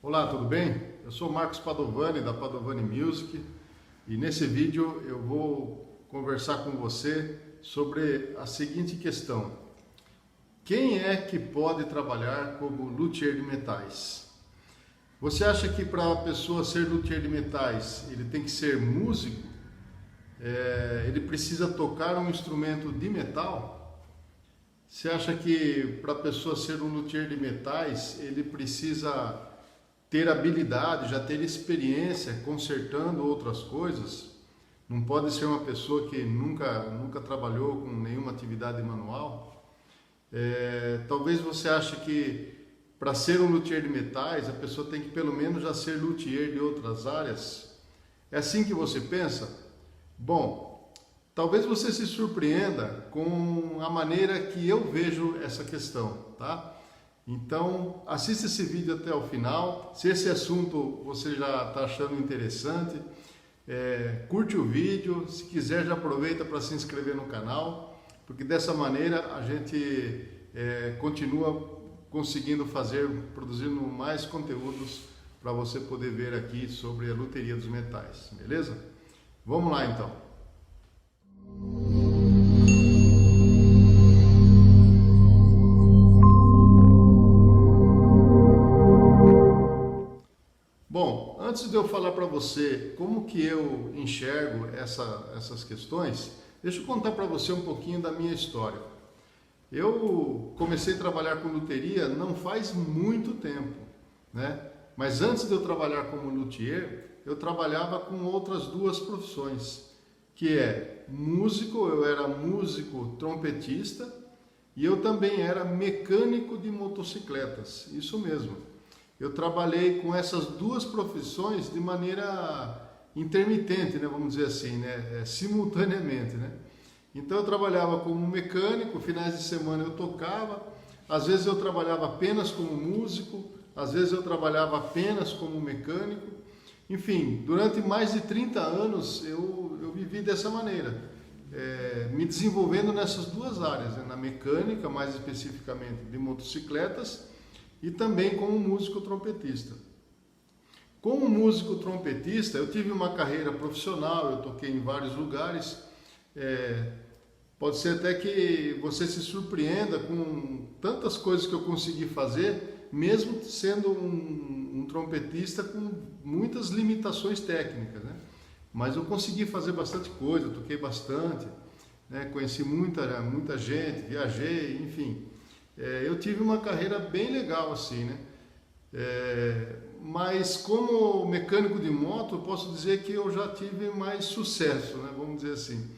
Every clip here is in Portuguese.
Olá, tudo bem? Eu sou Marcos Padovani, da Padovani Music, e nesse vídeo eu vou conversar com você sobre a seguinte questão: quem é que pode trabalhar como luthier de metais? Você acha que para a pessoa ser luthier de metais ele tem que ser músico? Ele precisa tocar um instrumento de metal? Você acha que para a pessoa ser um luthier de metais ele precisa ter habilidade, já ter experiência consertando outras coisas? Não pode ser uma pessoa que nunca trabalhou com nenhuma atividade manual? Talvez você ache que para ser um luthier de metais a pessoa tem que pelo menos já ser luthier de outras áreas. É assim que você pensa? Bom, talvez você se surpreenda com a maneira que eu vejo essa questão, tá? Então, assista esse vídeo até o final. Se esse assunto você já está achando interessante, curte o vídeo. Se quiser, já aproveita para se inscrever no canal, porque dessa maneira a gente continua conseguindo produzindo mais conteúdos para você poder ver aqui sobre a luteria dos metais, beleza? Vamos lá então. Bom, antes de eu falar para você como que eu enxergo essas questões, deixa eu contar para você um pouquinho da minha história. Eu comecei a trabalhar com luteria não faz muito tempo, né? Mas antes de eu trabalhar como luthier, eu trabalhava com outras duas profissões, que é músico. Eu era músico trompetista e eu também era mecânico de motocicletas, isso mesmo. Eu trabalhei com essas duas profissões de maneira intermitente, né, vamos dizer assim, né, simultaneamente, né? Então eu trabalhava como mecânico, finais de semana eu tocava, às vezes eu trabalhava apenas como músico, às vezes eu trabalhava apenas como mecânico. Enfim, durante mais de 30 anos eu vivi dessa maneira, me desenvolvendo nessas duas áreas, né, na mecânica, mais especificamente de motocicletas, e também como músico trompetista. Como músico trompetista, eu tive uma carreira profissional, eu toquei em vários lugares. Pode ser até que você se surpreenda com tantas coisas que eu consegui fazer, mesmo sendo um trompetista com muitas limitações técnicas, né? Mas eu consegui fazer bastante coisa, eu toquei bastante, né? Conheci muita gente, viajei, enfim. Eu tive uma carreira bem legal assim, né? Mas como mecânico de moto, eu posso dizer que eu já tive mais sucesso, né? Vamos dizer assim.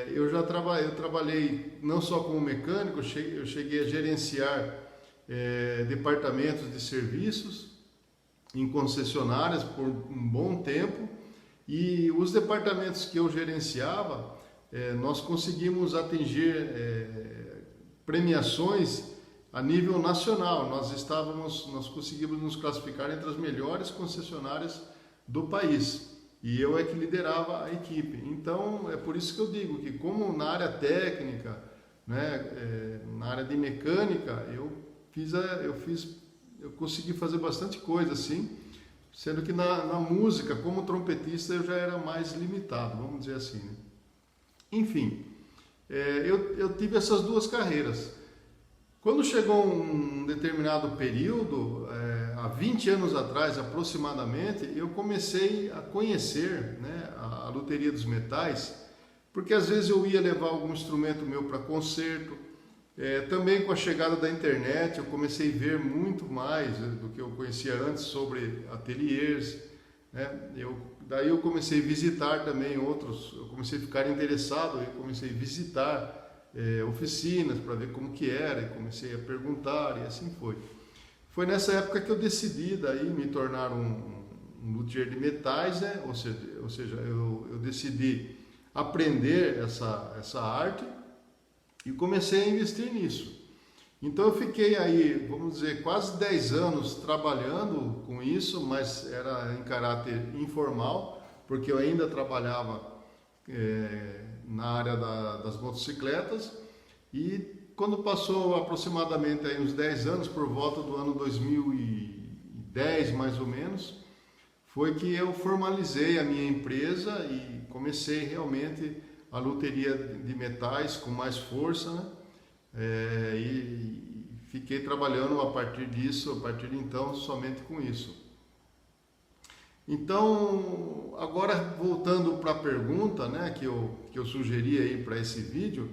Eu trabalhei não só como mecânico, eu cheguei a gerenciar departamentos de serviços em concessionárias por um bom tempo, e os departamentos que eu gerenciava, nós conseguimos atingir premiações a nível nacional. Nós conseguimos nos classificar entre as melhores concessionárias do país, e eu é que liderava a equipe. Então é por isso que eu digo que, como na área técnica, né, na área de mecânica, eu consegui fazer bastante coisa assim, sendo que na música, como trompetista, eu já era mais limitado, vamos dizer assim, né? Enfim, eu tive essas duas carreiras. Quando chegou um determinado período, há 20 anos atrás aproximadamente, eu comecei a conhecer, né, a luteria dos metais, porque às vezes eu ia levar algum instrumento meu para concerto. Também com a chegada da internet eu comecei a ver muito mais do que eu conhecia antes sobre ateliês, né? Daí eu comecei a visitar também outros, eu comecei a ficar interessado, eu comecei a visitar oficinas para ver como que era, e comecei a perguntar, e assim foi. Foi nessa época que eu decidi daí me tornar um luthier de metais, né? Ou seja, eu decidi aprender essa arte e comecei a investir nisso. Então eu fiquei aí, vamos dizer, quase 10 anos trabalhando com isso, mas era em caráter informal, porque eu ainda trabalhava na área das motocicletas. E quando passou aproximadamente aí uns 10 anos, por volta do ano 2010, 2010 mais ou menos, foi que eu formalizei a minha empresa e comecei realmente a luteria de metais com mais força, né? E fiquei trabalhando a partir disso, a partir de então, somente com isso. Então, agora voltando para a pergunta, né, que eu sugeri aí para esse vídeo,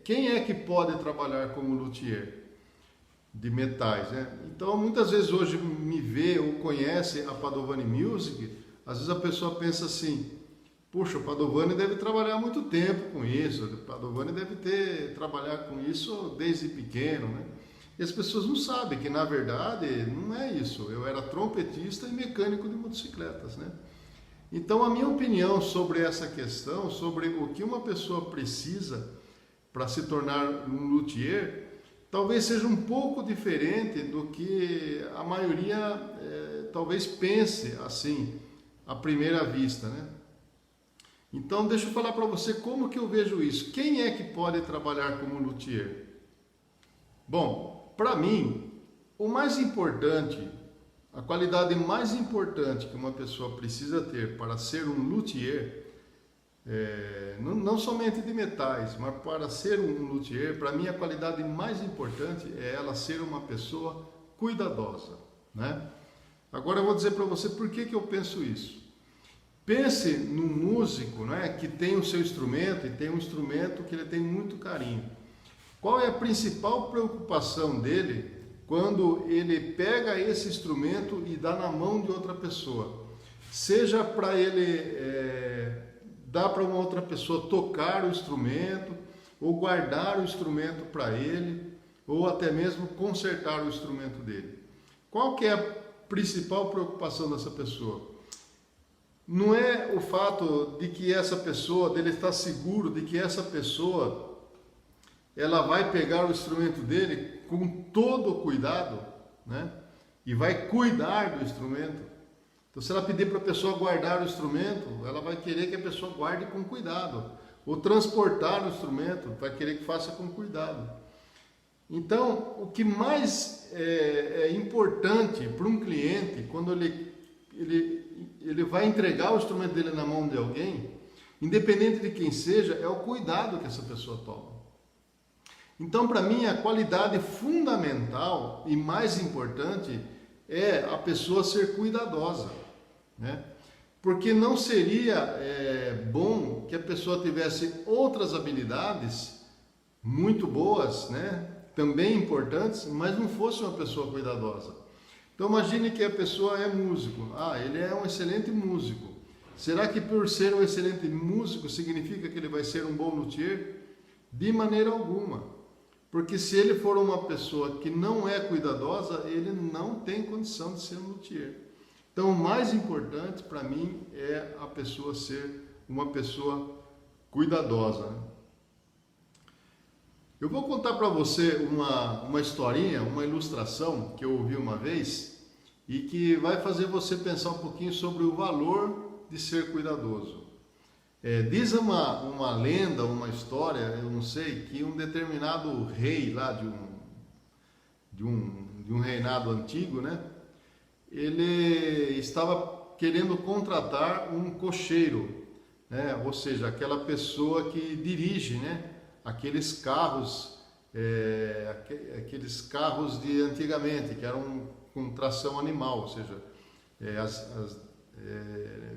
quem é que pode trabalhar como luthier de metais, né? Então, muitas vezes hoje me vê ou conhece a Padovani Music, às vezes a pessoa pensa assim: puxa, o Padovani deve trabalhar há muito tempo com isso, o Padovani deve ter trabalhado com isso desde pequeno, né? E as pessoas não sabem que, na verdade, não é isso. Eu era trompetista e mecânico de motocicletas, né? Então, a minha opinião sobre essa questão, sobre o que uma pessoa precisa para se tornar um luthier, talvez seja um pouco diferente do que a maioria talvez pense assim, à primeira vista, né? Então, deixa eu falar para você como que eu vejo isso. Quem é que pode trabalhar como luthier? Bom, para mim, o mais importante, a qualidade mais importante que uma pessoa precisa ter para ser um luthier, não somente de metais, mas para ser um luthier, para mim a qualidade mais importante é ela ser uma pessoa cuidadosa, né? Agora eu vou dizer para você por que eu penso isso. Pense num músico, né, que tem o seu instrumento e tem um instrumento que ele tem muito carinho. Qual é a principal preocupação dele quando ele pega esse instrumento e dá na mão de outra pessoa? Seja para ele dar para uma outra pessoa tocar o instrumento, ou guardar o instrumento para ele, ou até mesmo consertar o instrumento dele. Qual que é a principal preocupação dessa pessoa? Não é o fato de que essa pessoa, dele estar seguro de que essa pessoa ela vai pegar o instrumento dele com todo o cuidado, né? E vai cuidar do instrumento. Então, se ela pedir para a pessoa guardar o instrumento, ela vai querer que a pessoa guarde com cuidado. Ou transportar o instrumento, vai querer que faça com cuidado. Então, o que mais é importante para um cliente, quando ele vai entregar o instrumento dele na mão de alguém, independente de quem seja, é o cuidado que essa pessoa toma. Então, para mim, a qualidade fundamental e mais importante é a pessoa ser cuidadosa, né? Porque não seria bom que a pessoa tivesse outras habilidades muito boas, né? Também importantes, mas não fosse uma pessoa cuidadosa. Então, imagine que a pessoa é músico. Ele é um excelente músico. Será que por ser um excelente músico significa que ele vai ser um bom luthier? De maneira alguma. Porque se ele for uma pessoa que não é cuidadosa, ele não tem condição de ser um luthier. Então, o mais importante para mim é a pessoa ser uma pessoa cuidadosa, né? Eu vou contar para você uma historinha, uma ilustração que eu ouvi uma vez e que vai fazer você pensar um pouquinho sobre o valor de ser cuidadoso. Diz uma lenda, uma história, eu não sei, que um determinado rei lá de um reinado antigo, né? Ele estava querendo contratar um cocheiro, né? Ou seja, aquela pessoa que dirige, né? Aqueles carros de antigamente, que eram com tração animal, ou seja,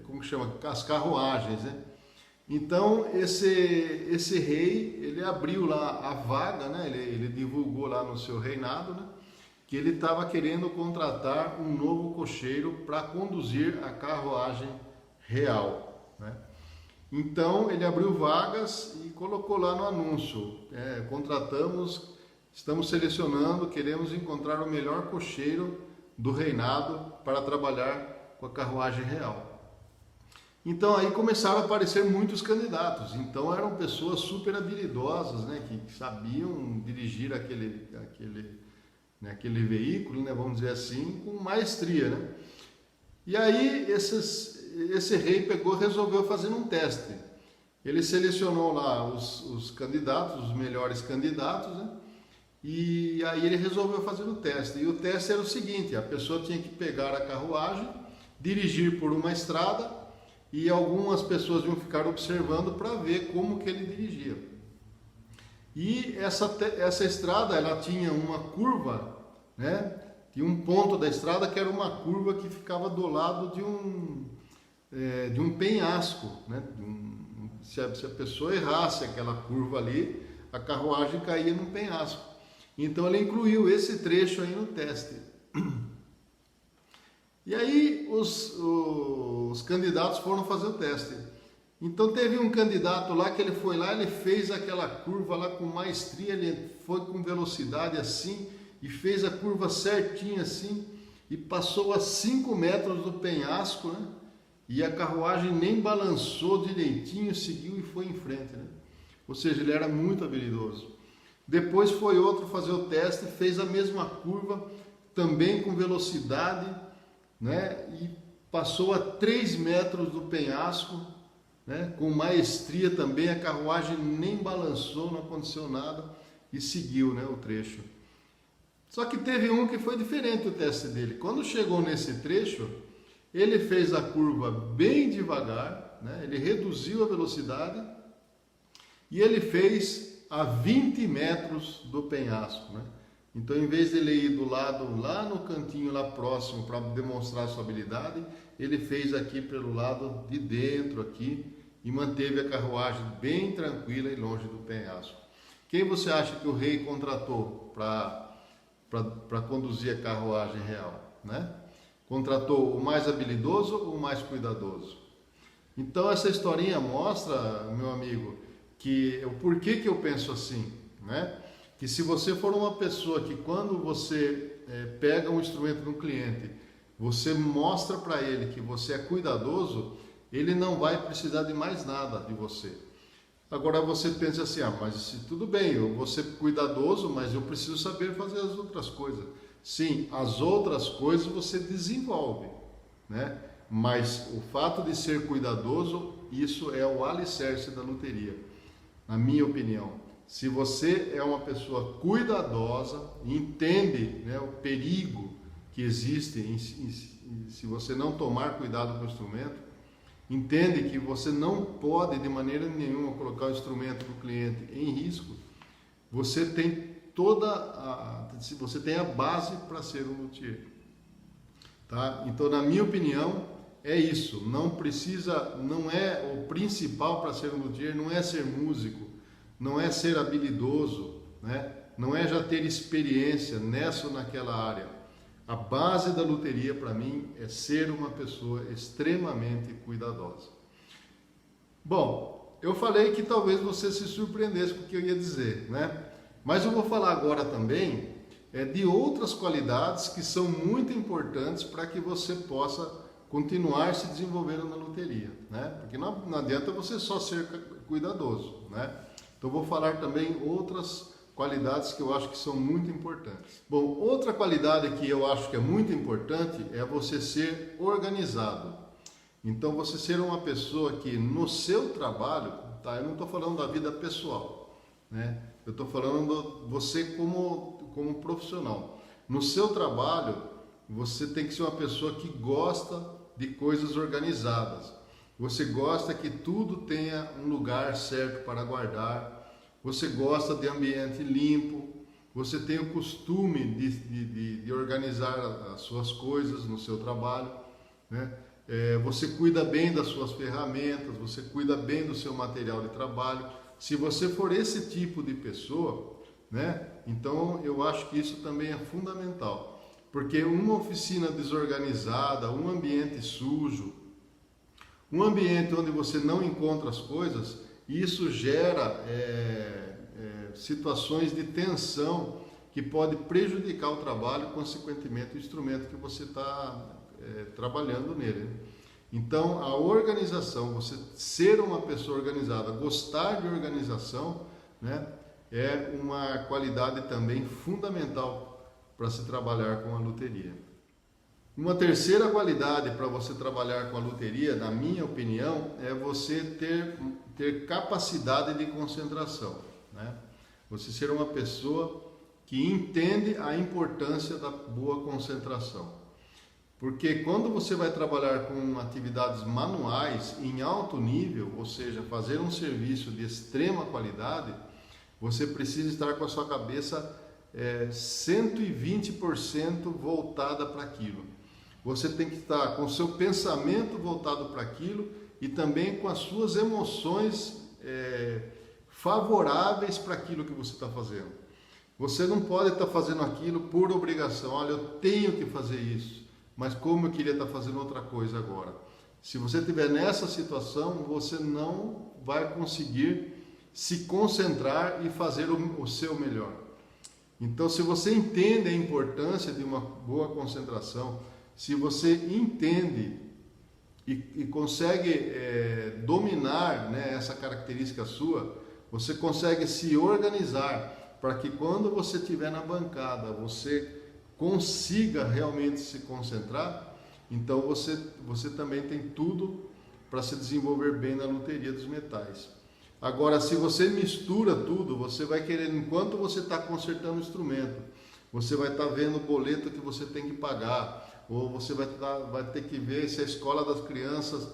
como que chama? As carruagens, né? Então, esse rei, ele abriu lá a vaga, né? Ele divulgou lá no seu reinado, né? Que ele estava querendo contratar um novo cocheiro para conduzir a carruagem real, né? Então, ele abriu vagas e colocou lá no anúncio: estamos selecionando, queremos encontrar o melhor cocheiro do reinado para trabalhar com a carruagem real. Então aí começaram a aparecer muitos candidatos. Então eram pessoas super habilidosas, né, que sabiam dirigir aquele veículo, né, vamos dizer assim, com maestria, né? E aí esse rei resolveu fazer um teste. Ele selecionou lá os candidatos, os melhores candidatos, né? e aí ele resolveu fazer o teste. E o teste era o seguinte: a pessoa tinha que pegar a carruagem, dirigir por uma estrada e algumas pessoas iam ficar observando para ver como que ele dirigia. E essa estrada, ela tinha uma curva, né? Tinha um ponto da estrada que era uma curva que ficava do lado de um penhasco, né? Se a pessoa errasse aquela curva ali, a carruagem caía num penhasco. Então ele incluiu esse trecho aí no teste. E aí os candidatos foram fazer o teste. Então teve um candidato lá que ele foi lá, ele fez aquela curva lá com maestria, ele foi com velocidade assim e fez a curva certinha assim e passou a 5 metros do penhasco, né? E a carruagem nem balançou direitinho, seguiu e foi em frente, né? Ou seja, ele era muito habilidoso. Depois foi outro fazer o teste, fez a mesma curva, também com velocidade, né? E passou a 3 metros do penhasco, né? Com maestria também, a carruagem nem balançou, não aconteceu nada e seguiu, né, o trecho. Só que teve um que foi diferente o teste dele. Quando chegou nesse trecho, ele fez a curva bem devagar, né? Ele reduziu a velocidade e ele fez a 20 metros do penhasco, né? Então, em vez de ele ir do lado, lá no cantinho, lá próximo, para demonstrar sua habilidade, ele fez aqui pelo lado de dentro, aqui, e manteve a carruagem bem tranquila e longe do penhasco. Quem você acha que o rei contratou para conduzir a carruagem real, né? Contratou o mais habilidoso ou o mais cuidadoso? Então, essa historinha mostra, meu amigo, que o porquê que eu penso assim, né? Que se você for uma pessoa que quando você pega um instrumento de um cliente, você mostra para ele que você é cuidadoso, ele não vai precisar de mais nada de você. Agora você pensa assim, mas tudo bem, eu vou ser cuidadoso, mas eu preciso saber fazer as outras coisas. Sim, as outras coisas você desenvolve, né? Mas o fato de ser cuidadoso, isso é o alicerce da luteria, na minha opinião. Se você é uma pessoa cuidadosa, entende, né, o perigo que existe se você não tomar cuidado com o instrumento, entende que você não pode de maneira nenhuma colocar o instrumento do cliente em risco, você tem você tem a base para ser um luthier, tá? Então, na minha opinião, é isso. Não é o principal para ser um luthier, não é ser músico, não é ser habilidoso, né? Não é já ter experiência nessa ou naquela área. A base da luteria, para mim, é ser uma pessoa extremamente cuidadosa. Bom, eu falei que talvez você se surpreendesse com o que eu ia dizer, né? Mas eu vou falar agora também de outras qualidades que são muito importantes para que você possa continuar se desenvolvendo na luteria, né? Porque não adianta você só ser cuidadoso, né? Então vou falar também outras qualidades que eu acho que são muito importantes. Bom, outra qualidade que eu acho que é muito importante é você ser organizado. Então você ser uma pessoa que no seu trabalho, tá? Eu não estou falando da vida pessoal, né? Eu estou falando você como profissional. No seu trabalho, você tem que ser uma pessoa que gosta de coisas organizadas. Você gosta que tudo tenha um lugar certo para guardar. Você gosta de ambiente limpo. Você tem o costume de organizar as suas coisas no seu trabalho, né? Você cuida bem das suas ferramentas, você cuida bem do seu material de trabalho. Se você for esse tipo de pessoa, né? Então eu acho que isso também é fundamental. Porque uma oficina desorganizada, um ambiente sujo, um ambiente onde você não encontra as coisas, isso gera situações de tensão que pode prejudicar o trabalho, consequentemente o instrumento que você está trabalhando nele. Então a organização, você ser uma pessoa organizada, gostar de organização, né, é uma qualidade também fundamental para se trabalhar com a luteria. Uma terceira qualidade para você trabalhar com a luteria, na minha opinião, é você ter capacidade de concentração, né? Você ser uma pessoa que entende a importância da boa concentração. Porque quando você vai trabalhar com atividades manuais em alto nível, ou seja, fazer um serviço de extrema qualidade, você precisa estar com a sua cabeça 120% voltada para aquilo. Você tem que estar com o seu pensamento voltado para aquilo e também com as suas emoções favoráveis para aquilo que você está fazendo. Você não pode estar fazendo aquilo por obrigação. Olha, eu tenho que fazer isso. Mas como eu queria estar fazendo outra coisa agora? Se você estiver nessa situação, você não vai conseguir se concentrar e fazer o seu melhor. Então, se você entende a importância de uma boa concentração, se você entende e consegue dominar, né, essa característica sua, você consegue se organizar para que quando você estiver na bancada, você consiga realmente se concentrar. Então você também tem tudo para se desenvolver bem na loteria dos metais. Agora, se você mistura tudo, você vai querer, enquanto você está consertando o instrumento, você vai estar vendo o boleto que você tem que pagar, ou você vai ter que ver se a escola das crianças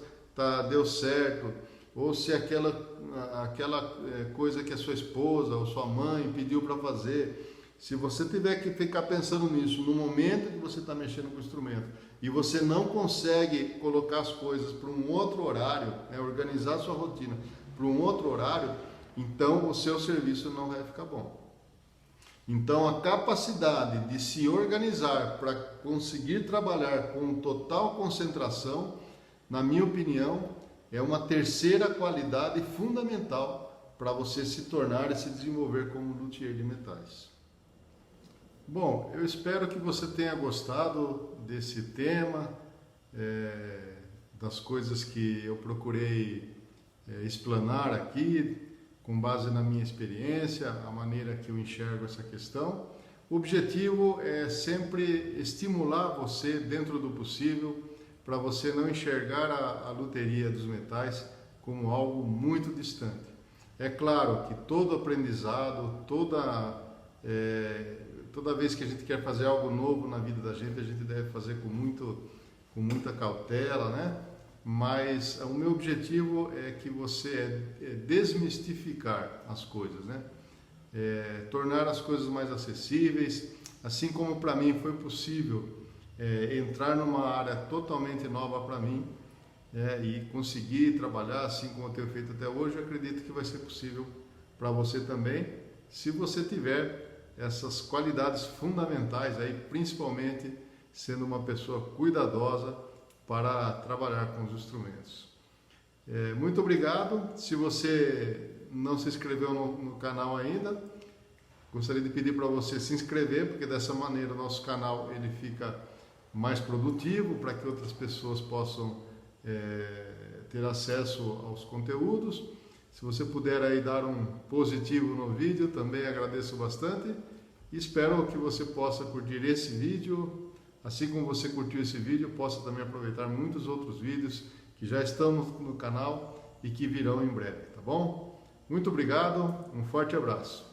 deu certo, ou se aquela coisa que a sua esposa ou sua mãe pediu para fazer. Se você tiver que ficar pensando nisso no momento que você está mexendo com o instrumento e você não consegue colocar as coisas para um outro horário, organizar a sua rotina para um outro horário, então o seu serviço não vai ficar bom. Então a capacidade de se organizar para conseguir trabalhar com total concentração, na minha opinião, é uma terceira qualidade fundamental para você se tornar e se desenvolver como luthier de metais. Bom, eu espero que você tenha gostado desse tema, das coisas que eu procurei explanar aqui, com base na minha experiência, a maneira que eu enxergo essa questão. O objetivo é sempre estimular você, dentro do possível, para você não enxergar a loteria dos metais como algo muito distante. É claro que todo aprendizado, toda vez que a gente quer fazer algo novo na vida da gente, a gente deve fazer com muita cautela, né? Mas o meu objetivo é que você desmistificar as coisas, né? Tornar as coisas mais acessíveis, assim como para mim foi possível entrar numa área totalmente nova para mim e conseguir trabalhar assim como eu tenho feito até hoje. Eu acredito que vai ser possível para você também, se você tiver essas qualidades fundamentais aí, principalmente sendo uma pessoa cuidadosa para trabalhar com os instrumentos. Muito obrigado. Se você não se inscreveu no canal ainda, gostaria de pedir para você se inscrever, porque dessa maneira o nosso canal ele fica mais produtivo, para que outras pessoas possam ter acesso aos conteúdos. Se você puder aí dar um positivo no vídeo, também agradeço bastante. E espero que você possa curtir esse vídeo, assim como você curtiu esse vídeo, possa também aproveitar muitos outros vídeos que já estão no canal e que virão em breve, tá bom? Muito obrigado, um forte abraço.